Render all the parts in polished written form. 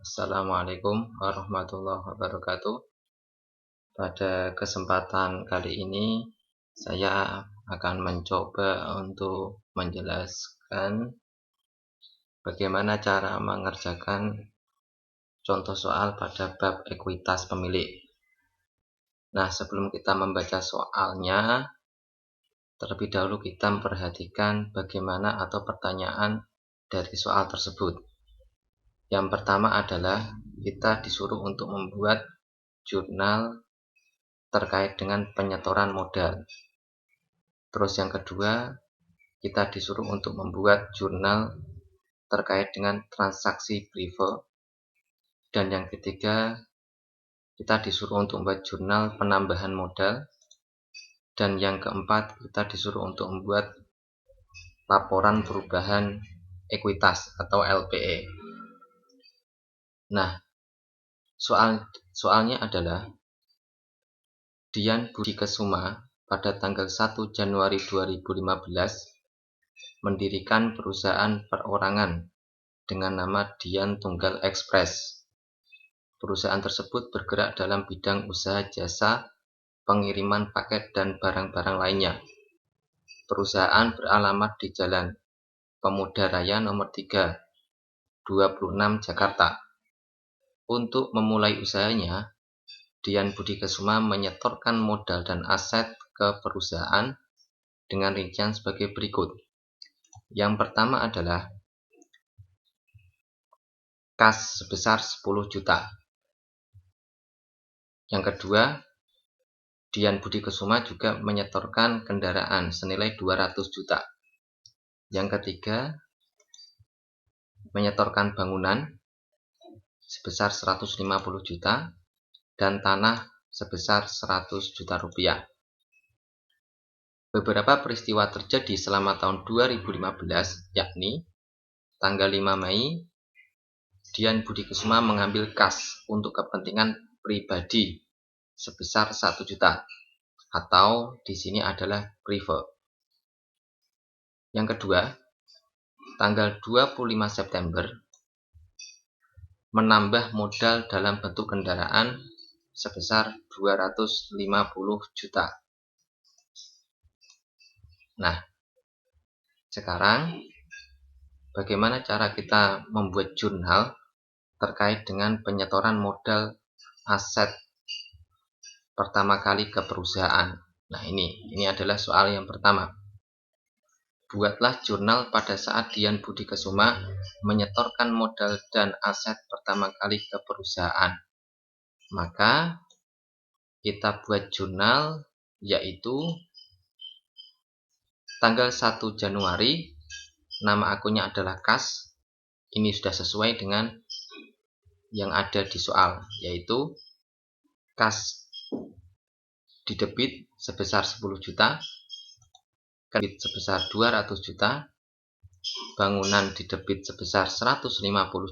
Assalamualaikum warahmatullahi wabarakatuh. Pada kesempatan kali ini saya akan mencoba untuk menjelaskan bagaimana cara mengerjakan contoh soal pada bab ekuitas pemilik. Nah, sebelum kita membaca soalnya, terlebih dahulu kita memperhatikan bagaimana atau pertanyaan dari soal tersebut. Yang pertama adalah kita disuruh untuk membuat jurnal terkait dengan penyetoran modal. Terus yang kedua, kita disuruh untuk membuat jurnal terkait dengan transaksi privat. Dan yang ketiga, kita disuruh untuk membuat jurnal penambahan modal. Dan yang keempat, kita disuruh untuk membuat laporan perubahan ekuitas atau LPE. Nah, soalnya adalah Dian Budi Kesuma pada tanggal 1 Januari 2015 mendirikan perusahaan perorangan dengan nama Dian Tunggal Express. Perusahaan tersebut bergerak dalam bidang usaha jasa, pengiriman paket dan barang-barang lainnya. Perusahaan beralamat di Jalan Pemuda Raya nomor 3, 26 Jakarta. Untuk memulai usahanya, Dian Budi Kesuma menyetorkan modal dan aset ke perusahaan dengan rincian sebagai berikut. Yang pertama adalah kas sebesar 10 juta. Yang kedua, Dian Budi Kesuma juga menyetorkan kendaraan senilai 200 juta. Yang ketiga, menyetorkan bangunan sebesar 150 juta dan tanah sebesar 100 juta rupiah. Beberapa peristiwa terjadi selama tahun 2015, yakni tanggal 5 Mei, Dian Budi Kesuma mengambil kas untuk kepentingan pribadi sebesar 1 juta atau di sini adalah privat. Yang kedua, tanggal 25 September menambah modal dalam bentuk kendaraan sebesar 250 juta. Nah, sekarang bagaimana cara kita membuat jurnal terkait dengan penyetoran modal aset pertama kali ke perusahaan? Nah, ini adalah soal yang pertama. Buatlah jurnal pada saat Dian Budi Kesuma menyetorkan modal dan aset pertama kali ke perusahaan. Maka kita buat jurnal yaitu tanggal 1 Januari, nama akunnya adalah kas. Ini sudah sesuai dengan yang ada di soal, yaitu kas di debit sebesar 10 juta, kredit sebesar 200 juta, bangunan di debit sebesar 150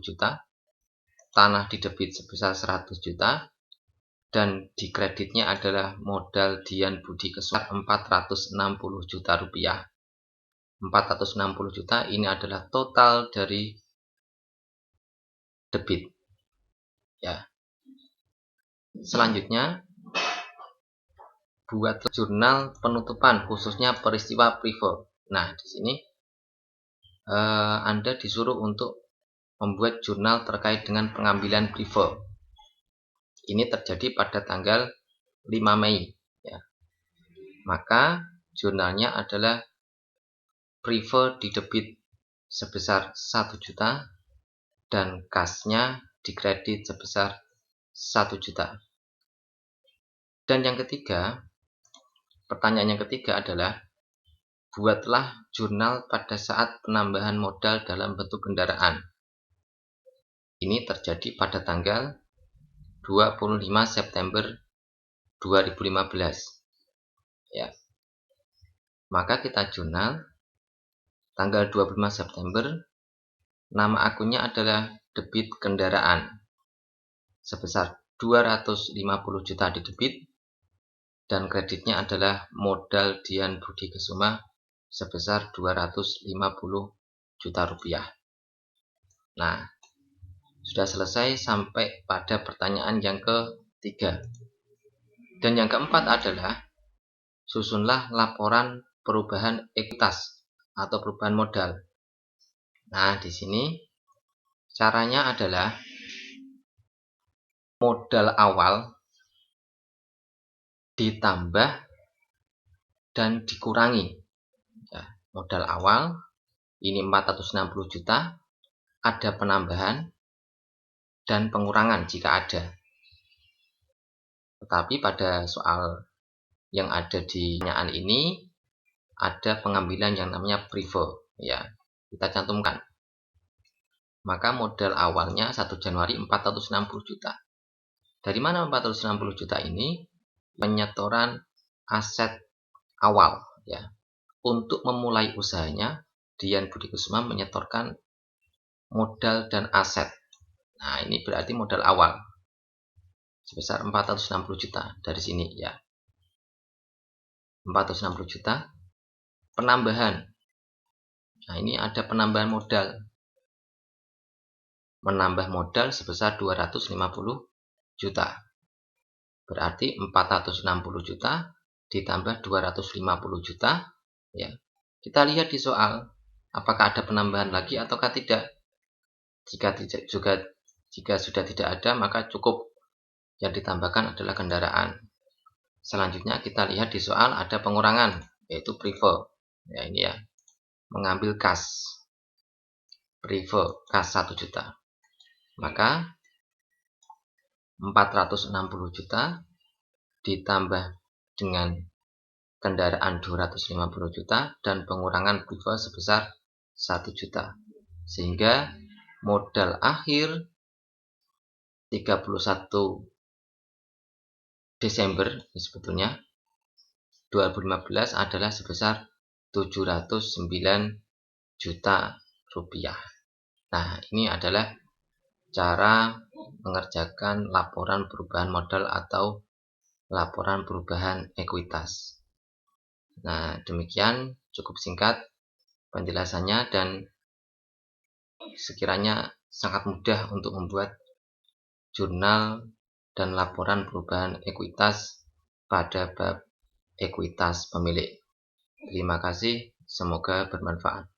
juta, tanah di debit sebesar 100 juta, dan di kreditnya adalah modal Dian Budi Kesuma 460 juta rupiah. 460 juta ini adalah total dari debit. Ya. Selanjutnya, buat jurnal penutupan khususnya peristiwa privat. Nah, di sini Anda disuruh untuk membuat jurnal terkait dengan pengambilan privat. Ini terjadi pada tanggal 5 Mei. Ya. Maka jurnalnya adalah privat di debit sebesar 1 juta dan kasnya di kredit sebesar 1 juta. Dan yang ketiga, pertanyaan yang ketiga adalah buatlah jurnal pada saat penambahan modal dalam bentuk kendaraan. Ini terjadi pada tanggal 25 September 2015. Ya. Maka kita jurnal tanggal 25 September, nama akunnya adalah debit kendaraan sebesar 250 juta di debit dan kreditnya adalah modal Dian Budi Kesuma sebesar 250 juta rupiah. Nah, Sudah selesai sampai pada pertanyaan yang ketiga. Dan yang keempat adalah susunlah laporan perubahan ekuitas atau perubahan modal. Nah, di sini caranya adalah modal awal ditambah dan dikurangi. Ya, modal awal ini 460 juta, ada penambahan dan pengurangan jika ada. Tetapi pada soal yang ada di pertanyaan ini ada pengambilan yang namanya prefer, ya. Kita cantumkan. Maka modal awalnya 1 Januari 460 juta. Dari mana 460 juta ini? Penyetoran aset awal, ya. Untuk memulai usahanya, Dian Budi Kusuma menyetorkan modal dan aset. Nah, ini berarti modal awal sebesar 460 juta dari sini, ya. 460 juta. Penambahan. Nah, ini ada penambahan modal. Menambah modal sebesar 250 juta. Berarti 460 juta ditambah 250 juta, ya. Kita lihat di soal apakah ada penambahan lagi ataukah tidak. Jika sudah tidak ada, maka cukup yang ditambahkan adalah kendaraan. Selanjutnya kita lihat di soal ada pengurangan, yaitu prefer. Ya, ini ya. Mengambil kas. Prefer kas 1 juta. Maka 460 juta ditambah dengan kendaraan 250 juta dan pengurangan prefer sebesar 1 juta. Sehingga modal akhir 31 Desember sebetulnya 2015 adalah sebesar 709 juta rupiah. Nah, ini adalah cara mengerjakan laporan perubahan modal atau laporan perubahan ekuitas. Nah, demikian cukup singkat penjelasannya dan sekiranya sangat mudah untuk membuat jurnal dan laporan perubahan ekuitas pada bab ekuitas pemilik. Terima kasih, semoga bermanfaat.